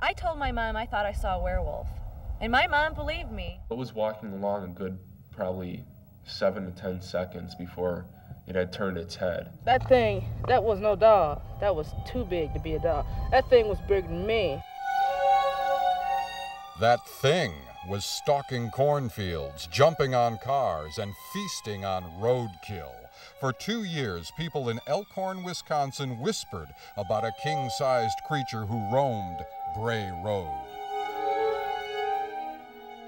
I told my mom I thought I saw a werewolf, and my mom believed me. It was walking along a good probably 7 to 10 seconds before it had turned its head. That thing, that was no dog. That was too big to be a dog. That thing was bigger than me. That thing was stalking cornfields, jumping on cars, and feasting on roadkill. For 2 years, people in Elkhorn, Wisconsin whispered about a king-sized creature who roamed Bray Road.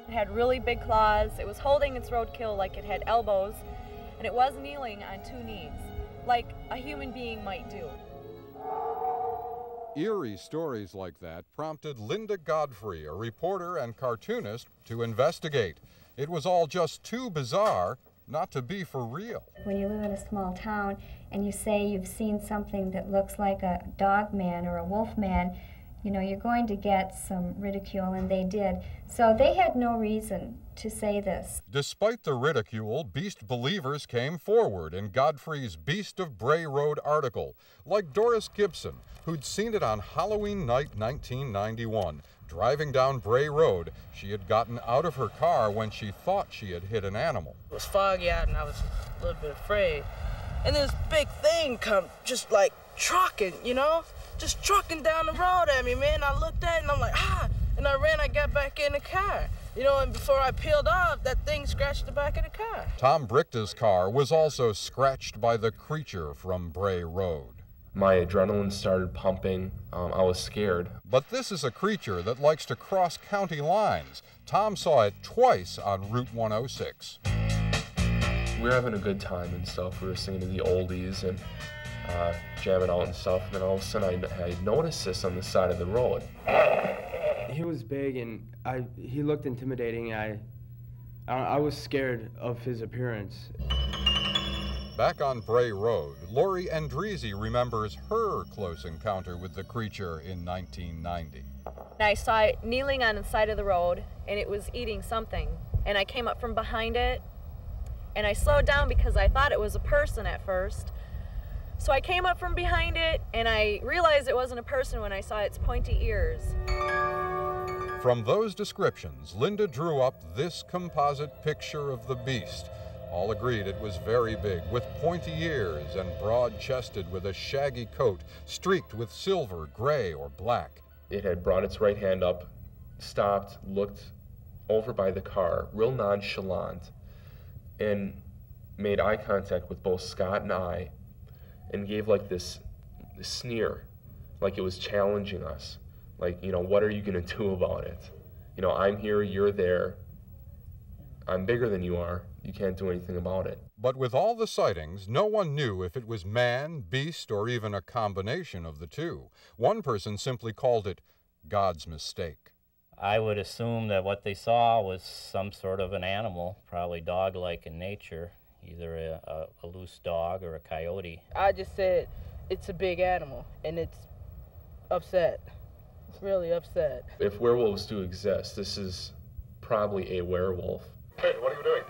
It had really big claws. It was holding its roadkill like it had elbows, and it was kneeling on 2 knees, like a human being might do. Eerie stories like that prompted Linda Godfrey, a reporter and cartoonist, to investigate. It was all just too bizarre not to be for real. When you live in a small town and you say you've seen something that looks like a dog man or a wolf man, you know, you're going to get some ridicule, and they did. So they had no reason to say this. Despite the ridicule, beast believers came forward in Godfrey's Beast of Bray Road article, like Doris Gibson, who'd seen it on Halloween night 1991. Driving down Bray Road, she had gotten out of her car when she thought she had hit an animal. It was foggy out and I was a little bit afraid. And this big thing come just like trucking, you know? Just trucking down the road at me, man. I looked at it and I'm like, ah! And I ran, I got back in the car. You know, and before I peeled off, that thing scratched the back of the car. Tom Brichta's car was also scratched by the creature from Bray Road. My adrenaline started pumping. I was scared. But this is a creature that likes to cross county lines. Tom saw it twice on Route 106. We were having a good time and stuff. We were singing to the oldies and jamming out and stuff. And then all of a sudden I noticed this on the side of the road. He was big and he looked intimidating. I was scared of his appearance. Back on Bray Road, Lori Andreezy remembers her close encounter with the creature in 1990. I saw it kneeling on the side of the road, and it was eating something. And I came up from behind it, and I slowed down because I thought it was a person at first. So I came up from behind it, and I realized it wasn't a person when I saw its pointy ears. From those descriptions, Linda drew up this composite picture of the beast. All agreed it was very big, with pointy ears and broad-chested with a shaggy coat, streaked with silver, gray, or black. It had brought its right hand up, stopped, looked over by the car, real nonchalant, and made eye contact with both Scott and I, and gave like this sneer, like it was challenging us. Like, you know, what are you gonna do about it? You know, I'm here, you're there. I'm bigger than you are. You can't do anything about it. But with all the sightings, no one knew if it was man, beast, or even a combination of the two. One person simply called it God's mistake. I would assume that what they saw was some sort of an animal, probably dog-like in nature, either a loose dog or a coyote. I just said, it's a big animal, and it's upset. It's really upset. If werewolves do exist, this is probably a werewolf. Hey, what are you doing?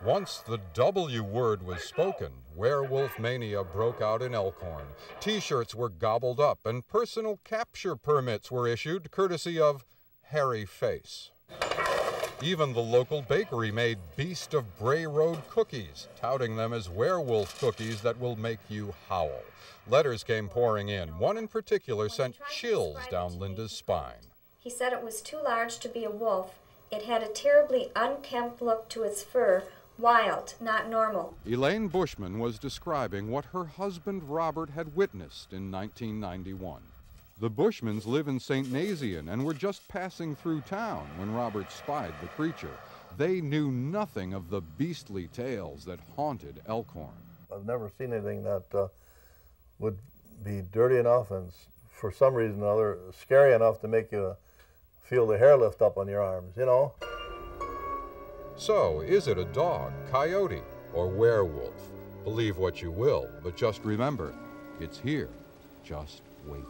Once the W word was spoken, werewolf mania broke out in Elkhorn. T-shirts were gobbled up and personal capture permits were issued courtesy of Hairy Face. Even the local bakery made Beast of Bray Road cookies, touting them as werewolf cookies that will make you howl. Letters came pouring in. One in particular sent chills down Linda's spine. He said it was too large to be a wolf. It had a terribly unkempt look to its fur, wild, not normal. Elaine Bushman was describing what her husband Robert had witnessed in 1991. The Bushmans live in St. Nazian and were just passing through town when Robert spied the creature. They knew nothing of the beastly tales that haunted Elkhorn. I've never seen anything that would be dirty enough and for some reason or other scary enough to make you feel the hair lift up on your arms, you know? So, is it a dog, coyote, or werewolf? Believe what you will, but just remember, it's here, just waiting.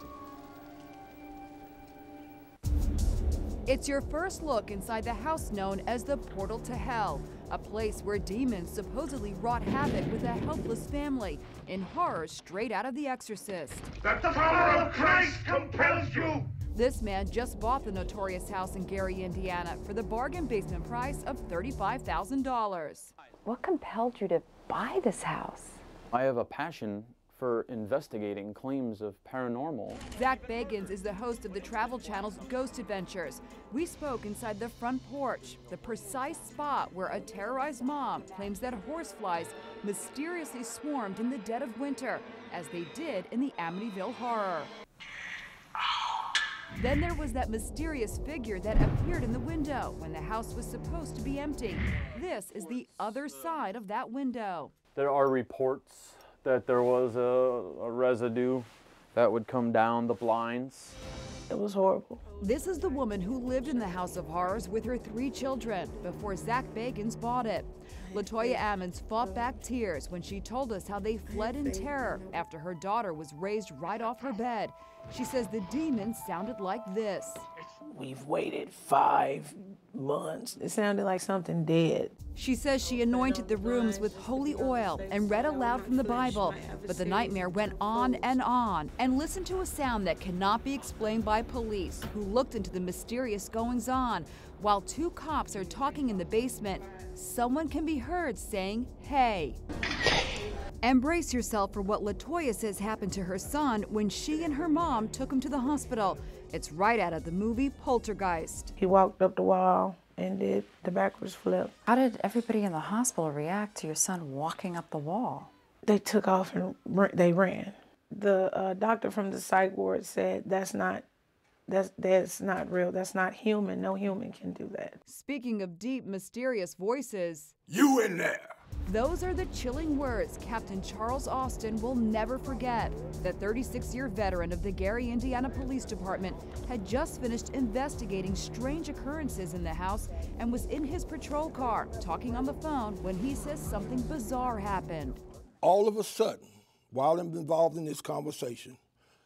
It's your first look inside the house known as the Portal to Hell, a place where demons supposedly wrought havoc with a helpless family in horror straight out of The Exorcist. That the power of Christ compels you! This man just bought the notorious house in Gary, Indiana for the bargain basement price of $35,000. What compelled you to buy this house? I have a passion for investigating claims of paranormal. Zach Bagans is the host of the Travel Channel's Ghost Adventures. We spoke inside the front porch, the precise spot where a terrorized mom claims that horseflies mysteriously swarmed in the dead of winter, as they did in the Amityville Horror. Then there was that mysterious figure that appeared in the window when the house was supposed to be empty. This is the other side of that window. There are reports that there was a residue that would come down the blinds. It was horrible. This is the woman who lived in the House of Horrors with her 3 children before Zach Bagans bought it. LaToya Ammons fought back tears when she told us how they fled in terror after her daughter was raised right off her bed. She says the demons sounded like this. We've waited 5 months. It sounded like something dead. She says she anointed the rooms with holy oil and read aloud from the Bible, but the nightmare went on and listened to a sound that cannot be explained by police who looked into the mysterious goings-on. While 2 cops are talking in the basement, someone can be heard saying, "Hey." And brace yourself for what LaToya says happened to her son when she and her mom took him to the hospital. It's right out of the movie Poltergeist. He walked up the wall and did the backwards flip. How did everybody in the hospital react to your son walking up the wall? They took off and they ran. The doctor from the psych ward said that's not real. That's not human. No human can do that. Speaking of deep, mysterious voices, "You in there!" Those are the chilling words Captain Charles Austin will never forget. The 36-year veteran of the Gary, Indiana Police Department had just finished investigating strange occurrences in the house and was in his patrol car talking on the phone when he says something bizarre happened. All of a sudden, while I'm involved in this conversation,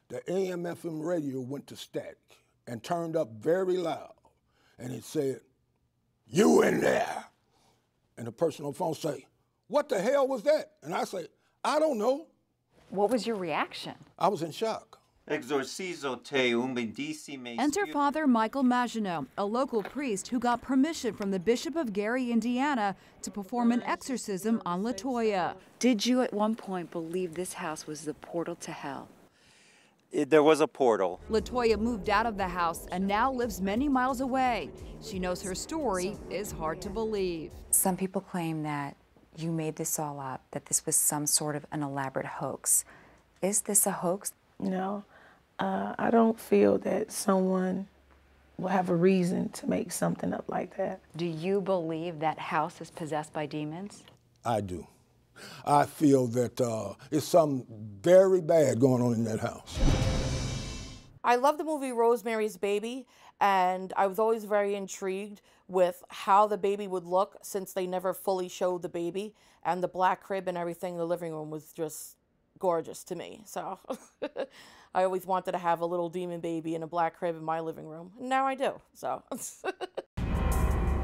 the AM/FM radio went to static and turned up very loud, and it said, "You in there?" And the person on the phone say, "What the hell was that?" And I say, "I don't know." What was your reaction? I was in shock. Enter Father Michael Maginot, a local priest who got permission from the Bishop of Gary, Indiana, to perform an exorcism on LaToya. Did you at one point believe this house was the portal to hell? There was a portal. LaToya moved out of the house and now lives many miles away. She knows her story is hard to believe. Some people claim that you made this all up, that this was some sort of an elaborate hoax. Is this a hoax? No, I don't feel that someone will have a reason to make something up like that. Do you believe that house is possessed by demons? I do. I feel that it's something very bad going on in that house. I love the movie Rosemary's Baby, and I was always very intrigued with how the baby would look since they never fully showed the baby, and the black crib and everything in the living room was just gorgeous to me. So I always wanted to have a little demon baby in a black crib in my living room. And now I do, so.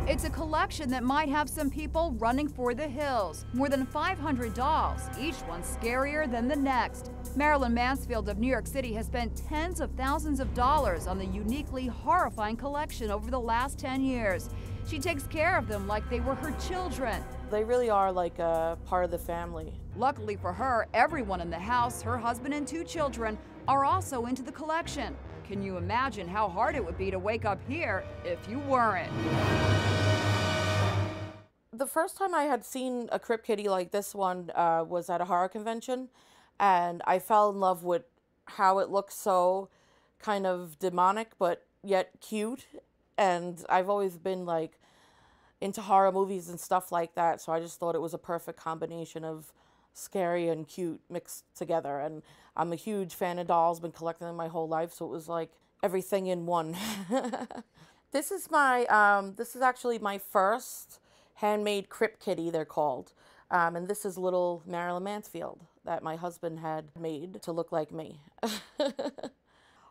It's a collection that might have some people running for the hills. More than 500 dolls, each one scarier than the next. Marilyn Mansfield of New York City has spent tens of thousands of dollars on the uniquely horrifying collection over the last 10 years. She takes care of them like they were her children. They really are like a part of the family. Luckily for her, everyone in the house, her husband and 2 children, are also into the collection. Can you imagine how hard it would be to wake up here if you weren't? The first time I had seen a crypt kitty like this one was at a horror convention, and I fell in love with how it looks so kind of demonic but yet cute. And I've always been like into horror movies and stuff like that, so I just thought it was a perfect combination of scary and cute mixed together. And I'm a huge fan of dolls, been collecting them my whole life, so it was like everything in one. This is actually my first handmade crypt kitty, they're called. And this is little Marilyn Mansfield that my husband had made to look like me.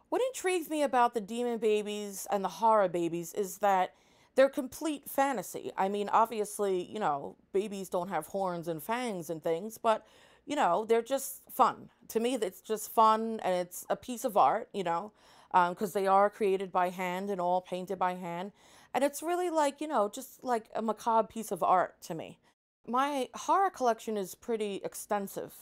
What intrigues me about the demon babies and the horror babies is that they're complete fantasy. I mean, obviously, you know, babies don't have horns and fangs and things, but, you know, they're just fun. To me, it's just fun, and it's a piece of art, you know. because they are created by hand and all painted by hand. And it's really like, you know, just like a macabre piece of art to me. My horror collection is pretty extensive.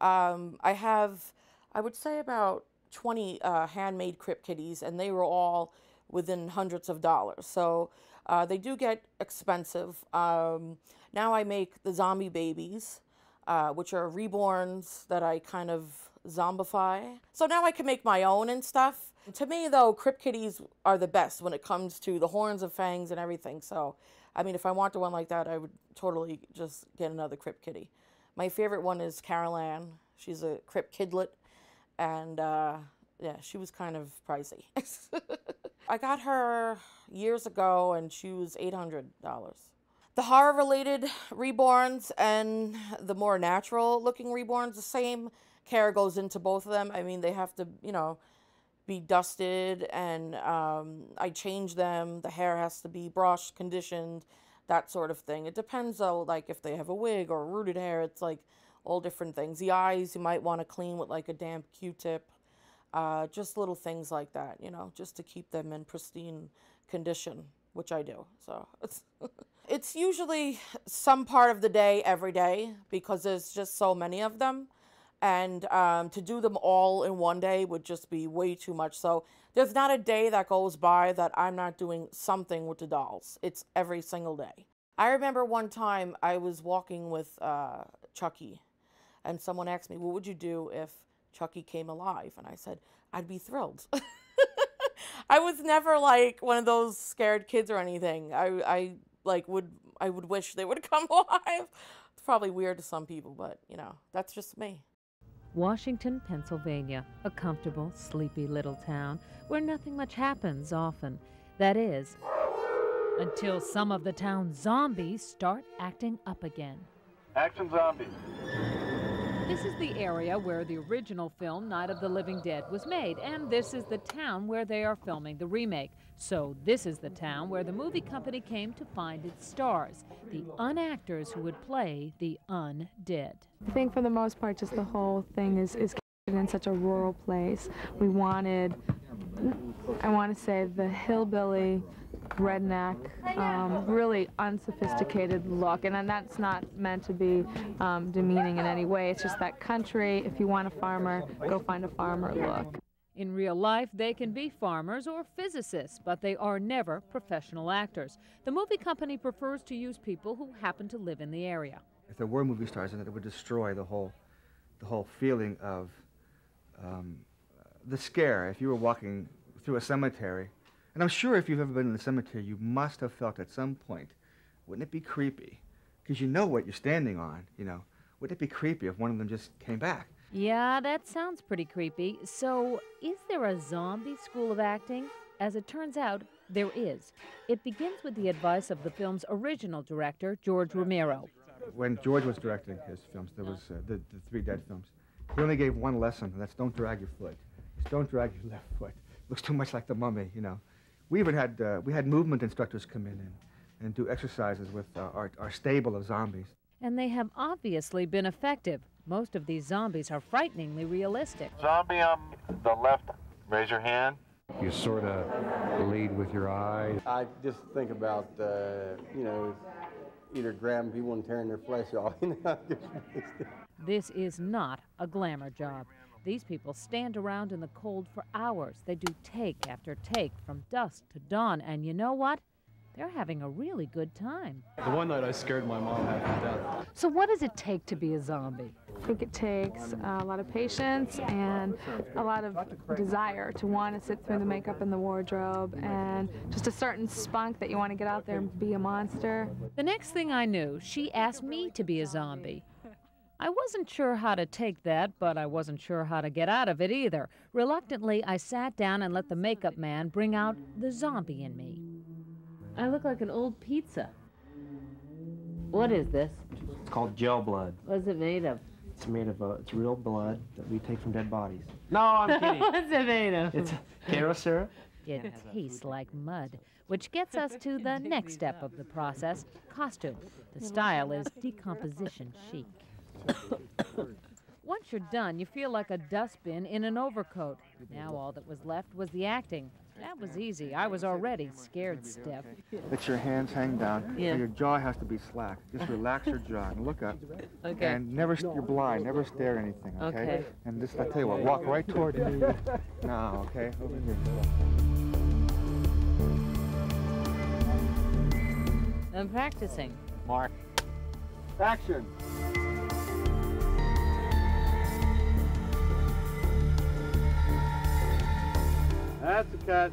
I have, I would say, about 20 handmade crypt kitties, and they were all within hundreds of dollars. So they do get expensive. Now I make the zombie babies, which are reborns that I kind of zombify. So now I can make my own and stuff. To me, though, crypt kitties are the best when it comes to the horns and fangs and everything. So, I mean, if I wanted one like that, I would totally just get another crypt kitty. My favorite one is Carol Ann. She's a crypt kidlet, and yeah, she was kind of pricey. I got her years ago, and she was $800. The horror-related reborns and the more natural-looking reborns, the same care goes into both of them. I mean, they have to, you know, be dusted, and I change them. The hair has to be brushed, conditioned, that sort of thing. It depends, though, like if they have a wig or rooted hair. It's like all different things. The eyes you might want to clean with like a damp Q-tip. Just little things like that, you know, just to keep them in pristine condition, which I do. So it's usually some part of the day every day because there's just so many of them. And to do them all in one day would just be way too much. So there's not a day that goes by that I'm not doing something with the dolls. It's every single day. I remember one time I was walking with Chucky, and someone asked me, what would you do if Chucky came alive? And I said, I'd be thrilled. I was never like one of those scared kids or anything. I would wish they would come alive. It's probably weird to some people, but you know, that's just me. Washington, Pennsylvania, a comfortable, sleepy little town where nothing much happens often. That is, until some of the town's zombies start acting up again. Action zombies. This is the area where the original film Night of the Living Dead was made, and this is the town where they are filming the remake. So this is the town where the movie company came to find its stars, the unactors who would play the undead. I think for the most part, just the whole thing is in such a rural place. We wanted, I want to say, the hillbilly, redneck, really unsophisticated look, and that's not meant to be demeaning in any way. It's just that country, if you want a farmer, go find a farmer look. In real life, they can be farmers or physicists, but they are never professional actors. The movie company prefers to use people who happen to live in the area. If there were movie stars in it, it would destroy the whole feeling of the scare. If you were walking through a cemetery, and I'm sure if you've ever been in the cemetery, you must have felt at some point, wouldn't it be creepy? Because you know what you're standing on, you know. Wouldn't it be creepy if one of them just came back? Yeah, that sounds pretty creepy. So, is there a zombie school of acting? As it turns out, there is. It begins with the advice of the film's original director, George Romero. When George was directing his films, there was the 3 Dead films. He only gave one lesson, and that's don't drag your foot. Just don't drag your left foot. Looks too much like the mummy, you know. We even had movement instructors come in and do exercises with our stable of zombies. And they have obviously been effective. Most of these zombies are frighteningly realistic. Zombie on the left, raise your hand. You sort of lead with your eyes. I just think about, you know, either grabbing people and tearing their flesh off. You know, This is not a glamour job. These people stand around in the cold for hours. They do take after take from dusk to dawn, and you know what? They're having a really good time. The one night I scared my mom half to death. So what does it take to be a zombie? I think it takes a lot of patience and a lot of desire to want to sit through the makeup and the wardrobe, and just a certain spunk that you want to get out there and be a monster. The next thing I knew, she asked me to be a zombie. I wasn't sure how to take that, but I wasn't sure how to get out of it either. Reluctantly, I sat down and let the makeup man bring out the zombie in me. I look like an old pizza. What is this? It's called gel blood. What's it made of? It's made of it's real blood that we take from dead bodies. No, I'm kidding. What's it made of? It's Caro syrup. It tastes like mud, which gets us to the next step of the process, costume. The style is decomposition chic. Once you're done, you feel like a dustbin in an overcoat. Now all that was left was the acting. That was easy. I was already scared stiff. Let your hands hang down. Yeah. So your jaw has to be slack. Just relax your jaw and look up. Okay. And never, you're blind. Never stare at anything, okay? Okay. And just, I tell you what, walk right toward me. Now, okay? Over here. I'm practicing. Mark. Action. That's a cut.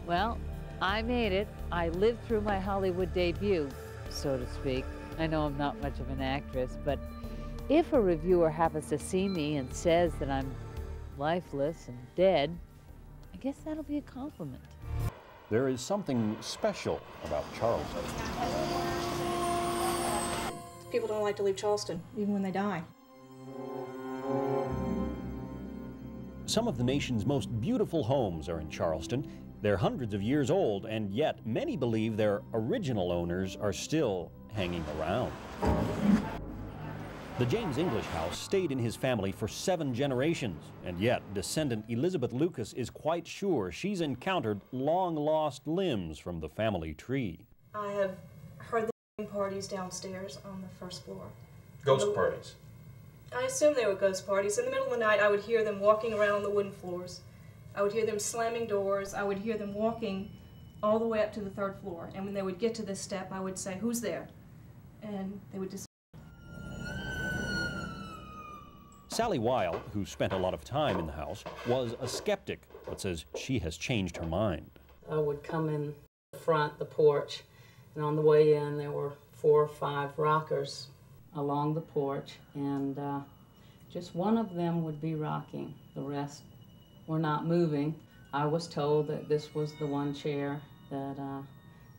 Well, I made it. I lived through my Hollywood debut, so to speak. I know I'm not much of an actress, but if a reviewer happens to see me and says that I'm lifeless and dead, I guess that'll be a compliment. There is something special about Charleston. People don't like to leave Charleston, even when they die. Some of the nation's most beautiful homes are in Charleston. They're hundreds of years old, and yet many believe their original owners are still hanging around. The James English house stayed in his family for 7 generations, and yet descendant Elizabeth Lucas is quite sure she's encountered long-lost limbs from the family tree. I have heard the parties downstairs on the first floor. Ghost parties? I assume they were ghost parties. In the middle of the night, I would hear them walking around on the wooden floors. I would hear them slamming doors. I would hear them walking all the way up to the 3rd floor. And when they would get to this step, I would say, "Who's there?" And they would just... Sally Weil, who spent a lot of time in the house, was a skeptic, but says she has changed her mind. I would come in the front, the porch, and on the way in there were 4 or 5 rockers along the porch, and just one of them would be rocking. The rest were not moving. I was told that this was the one chair that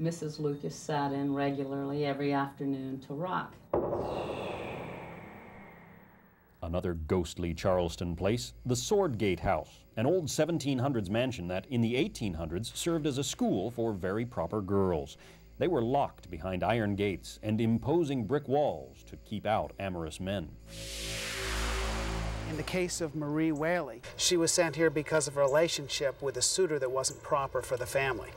Mrs. Lucas sat in regularly every afternoon to rock. Another ghostly Charleston place, the Swordgate House, an old 1700s mansion that in the 1800s served as a school for very proper girls. They were locked behind iron gates and imposing brick walls to keep out amorous men. In the case of Marie Whaley, she was sent here because of a relationship with a suitor that wasn't proper for the family.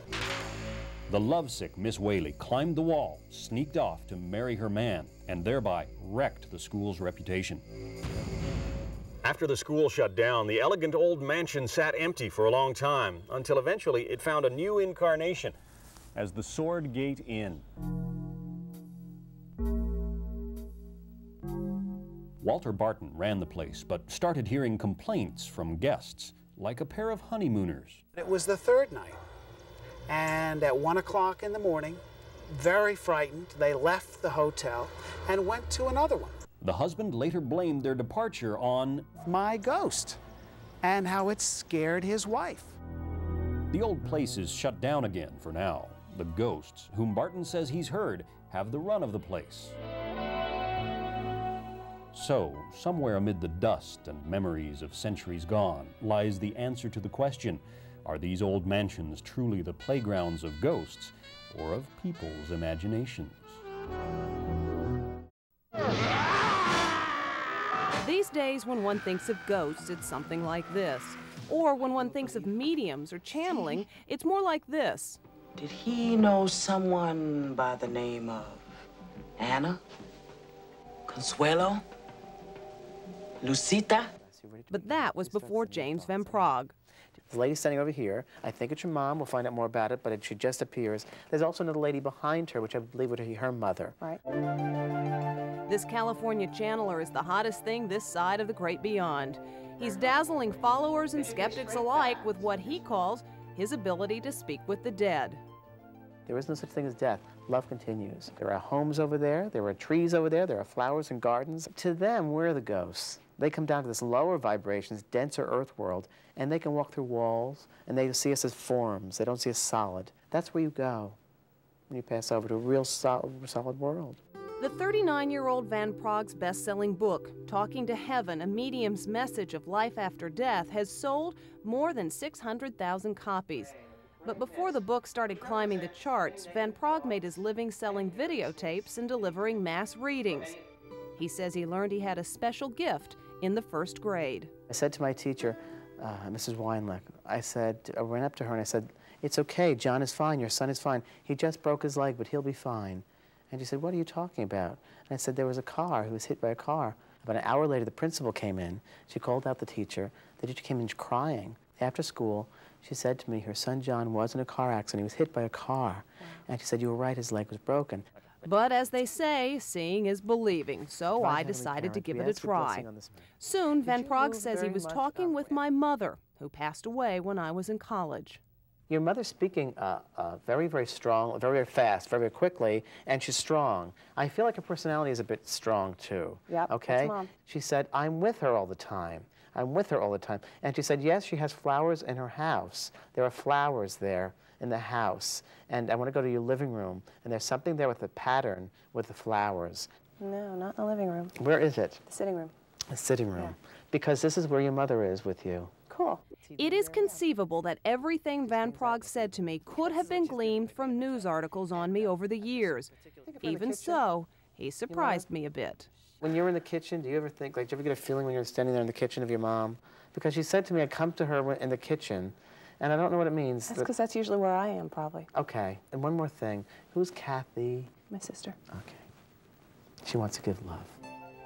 The lovesick Miss Whaley climbed the wall, sneaked off to marry her man, and thereby wrecked the school's reputation. After the school shut down, the elegant old mansion sat empty for a long time, until eventually it found a new incarnation as the Swordgate Inn. Walter Barton ran the place, but started hearing complaints from guests, like a pair of honeymooners. It was the 3rd night, and at 1 o'clock in the morning, very frightened, they left the hotel and went to another one. The husband later blamed their departure on my ghost and how it scared his wife. The old place is shut down again for now. The ghosts, whom Barton says he's heard, have the run of the place. So, somewhere amid the dust and memories of centuries gone lies the answer to the question, are these old mansions truly the playgrounds of ghosts or of people's imaginations? These days, when one thinks of ghosts, it's something like this. Or when one thinks of mediums or channeling, it's more like this. Did he know someone by the name of Anna? Consuelo? Lucita? But that was before James Van Praagh. The lady standing over here, I think it's your mom. We'll find out more about it, but she just appears. There's also another lady behind her, which I believe would be her mother. Right. This California channeler is the hottest thing this side of the great beyond. He's dazzling followers and skeptics alike with what he calls his ability to speak with the dead. There is no such thing as death. Love continues. There are homes over there are trees over there are flowers and gardens. To them, we're the ghosts. They come down to this lower vibrations, denser earth world, and they can walk through walls, and they see us as forms. They don't see us solid. That's where you go when you pass over to a real solid world. The 39-year-old Van Praagh's best-selling book, Talking to Heaven, a medium's message of life after death, has sold more than 600,000 copies. But before the book started climbing the charts, Van Praagh made his living selling videotapes and delivering mass readings. He says he learned he had a special gift in the 1st grade. I said to my teacher, Mrs. Weinleck, I ran up to her and I said, "It's okay, John is fine, your son is fine. He just broke his leg, but he'll be fine." And she said, "What are you talking about?" And I said, "There was a car, he was hit by a car." About an hour later, the principal came in. She called out the teacher. The teacher came in crying. After school, she said to me, her son John was in a car accident. He was hit by a car. Wow. And she said, "You were right, his leg was broken." But as they say, seeing is believing, so I decided to give it a try. Soon, Van Praagh says he was talking with my mother, who passed away when I was in college. Your mother's speaking very, very strong, very, very fast, very, very quickly, and she's strong. I feel like her personality is a bit strong, too. Yep, okay? that's Mom. She said, "I'm with her all the time. I'm with her all the time." And she said, yes, she has flowers in her house. There are flowers there in the house. And I want to go to your living room, and there's something there with a pattern with the flowers. No, not in the living room. Where is it? The sitting room. The sitting room. Yeah. Because this is where your mother is with you. Cool. It is conceivable that everything Van Praagh said to me could have been gleaned from news articles on me over the years. Even so, he surprised me a bit. When you're in the kitchen, do you ever think, like, do you ever get a feeling when you're standing there in the kitchen of your mom? Because she said to me, I come to her in the kitchen, and I don't know what it means. That's because that's usually where I am, probably. Okay, and one more thing. Who's Kathy? My sister. Okay. She wants to give love.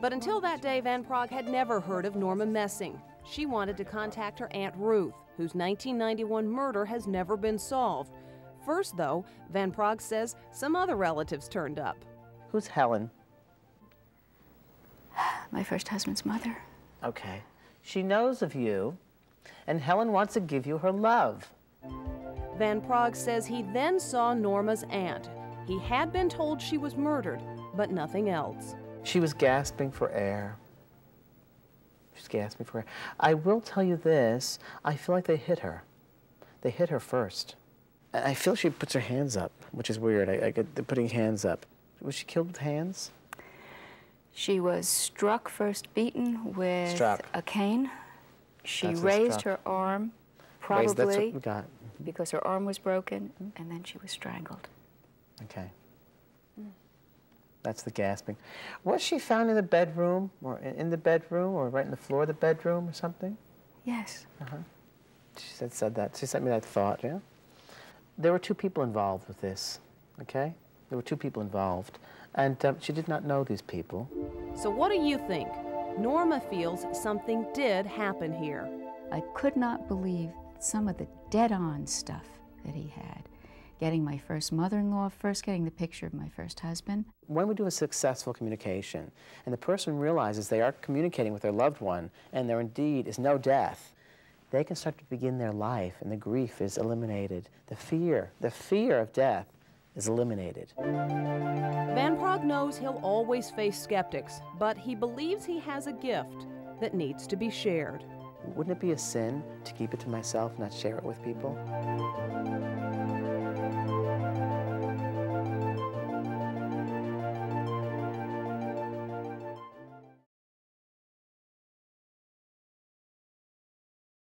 But until that day, Van Praagh had never heard of Norma Messing. She wanted to contact her Aunt Ruth, whose 1991 murder has never been solved. First, though, Van Praagh says some other relatives turned up. Who's Helen? My first husband's mother. Okay. She knows of you, and Helen wants to give you her love. Van Praagh says he then saw Norma's aunt. He had been told she was murdered, but nothing else. She was gasping for air. She's gasping for air. I will tell you this, I feel like they hit her. They hit her first. I feel she puts her hands up, which is weird. I get the putting hands up. Was she killed with hands? She was struck, first beaten with a cane. She raised her arm, probably that's what we got. Because her arm was broken, and then she was strangled. Okay. That's the gasping. Was she found in the bedroom, or in the bedroom, or right in the floor of the bedroom, or something? Yes. She said that. She sent me that thought, yeah? There were two people involved with this, okay? There were two people involved, and she did not know these people. So what do you think? Norma feels something did happen here. I could not believe some of the dead-on stuff that he had. Getting my first mother-in-law first, getting the picture of my first husband. When we do a successful communication, and the person realizes they are communicating with their loved one, and there indeed is no death, they can start to begin their life, and the grief is eliminated. The fear of death is eliminated. Van Praagh knows he'll always face skeptics, but he believes he has a gift that needs to be shared. Wouldn't it be a sin to keep it to myself, not share it with people?